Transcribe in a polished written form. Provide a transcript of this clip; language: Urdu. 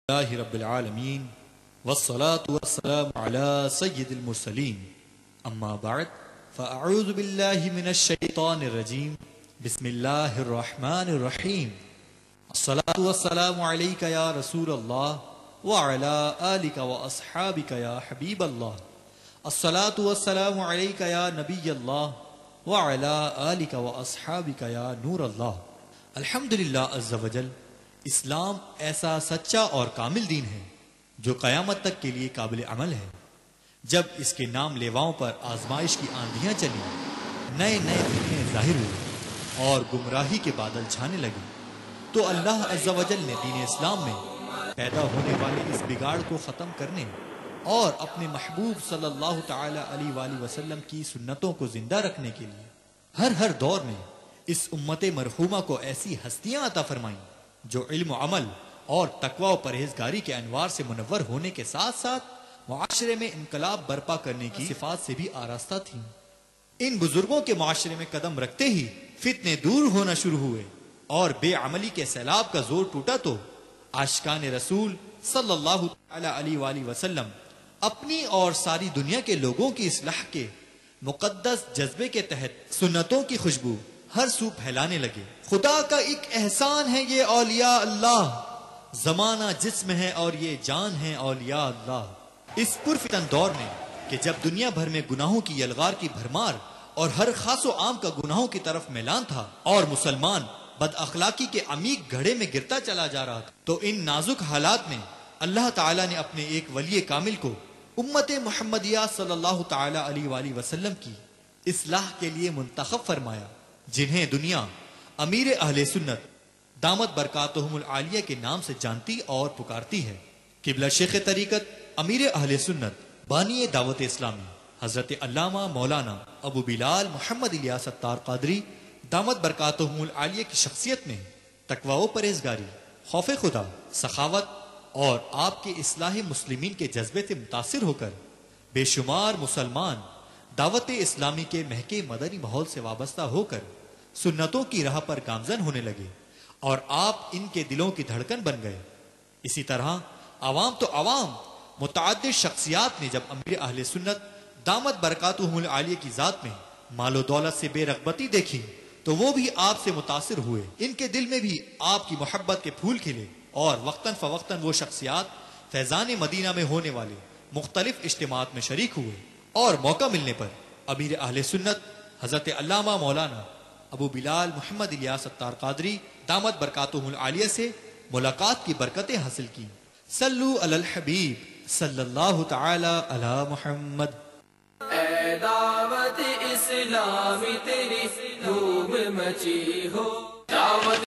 اللہ رب العالمین والصلاة والسلام علی سید المرسلین اما بعد فاعوذ باللہ من الشیطان الرجیم بسم اللہ الرحمن الرحیم الصلاة والسلام علیک یا رسول اللہ وعلی آلک واصحابک یا حبیب اللہ الصلاة والسلام علیک یا نبی اللہ وعلی آلک واصحابک یا نور اللہ۔ الحمدللہ عز وجل، اسلام ایسا سچا اور کامل دین ہے جو قیامت تک کے لیے قابل عمل ہے۔ جب اس کے نام لیواؤں پر آزمائش کی آندھیاں چلی، نئے نئے فتنے ظاہر ہوئے اور گمراہی کے بادل چھانے لگے، تو اللہ عز و جل نے دین اسلام میں پیدا ہونے والے اس بگاڑ کو ختم کرنے اور اپنے محبوب صلی اللہ تعالی علیہ وآلہ وسلم کی سنتوں کو زندہ رکھنے کے لیے ہر دور میں اس امت مرحومہ کو ایسی ہستیاں عطا فرمائیں جو علم و عمل اور تقوی و پرہیزگاری کے انوار سے منور ہونے کے ساتھ ساتھ معاشرے میں انقلاب برپا کرنے کی صفات سے بھی آراستہ تھیں۔ ان بزرگوں کے معاشرے میں قدم رکھتے ہی فتنے دور ہونا شروع ہوئے اور بے عملی کے سیلاب کا زور ٹوٹا تو عاشقان رسول صلی اللہ علیہ وآلہ وسلم اپنی اور ساری دنیا کے لوگوں کی اصلاح کے مقدس جذبے کے تحت سنتوں کی خوشبو ہر سو پھیلانے لگے۔ خدا کا ایک احسان ہے یہ اولیاء اللہ، زمانہ جسم ہے اور یہ جان ہے اولیاء اللہ۔ اس پرفتن دور میں کہ جب دنیا بھر میں گناہوں کی یلغار کی بھرمار اور ہر خاص و عام کا گناہوں کی طرف میلان تھا اور مسلمان بد اخلاقی کے عمیق گڑھے میں گرتا چلا جا رہا تھا، تو ان نازک حالات میں اللہ تعالیٰ نے اپنے ایک ولی کامل کو امت محمدیہ صلی اللہ تعالی علیہ وآلہ وسلم کی اصلاح کے لیے منتخب فرمایا، جنہیں دنیا امیر اہل سنت دامت برکاتہم العالیہ کے نام سے جانتی اور پکارتی ہے۔ قبلہ شیخ طریقت امیر اہل سنت بانی دعوت اسلامی حضرت علامہ مولانا ابو بلال محمد الیاس اتار قادری دامت برکاتہم العالیہ کی شخصیت میں تقوی و پرہیزگاری، خوف خدا، سخاوت اور آپ کے اصلاح مسلمین کے جذبے سے متاثر ہو کر بے شمار مسلمان دعوت اسلامی کے مہکے مدنی ماحول سے وابستہ ہو کر سنتوں کی راہ پر گامزن ہونے لگے اور آپ ان کے دلوں کی دھڑکن بن گئے۔ اسی طرح عوام تو عوام، متعدد شخصیات نے جب امیر اہل سنت دامت برکاتہم العالیہ کی ذات میں مال و دولت سے بے رغبتی دیکھی تو وہ بھی آپ سے متاثر ہوئے، ان کے دل میں بھی آپ کی محبت کے پھول کھلے اور وقتاً فوقتاً وہ شخصیات فیضان مدینہ میں ہونے والے مختلف اجتماعات میں شریک ہوئے اور موقع ملنے پر امیر اہل سنت حضرت علامہ مولانا ابو بلال محمد الیاس اتار قادری دامت برکاتہم العالیہ سے ملاقات کی برکتیں حاصل کی۔ صلو علی الحبیب صلی اللہ تعالی علی محمد۔ اے دعوت اسلامی تیری دھوم مچی ہو، دعوت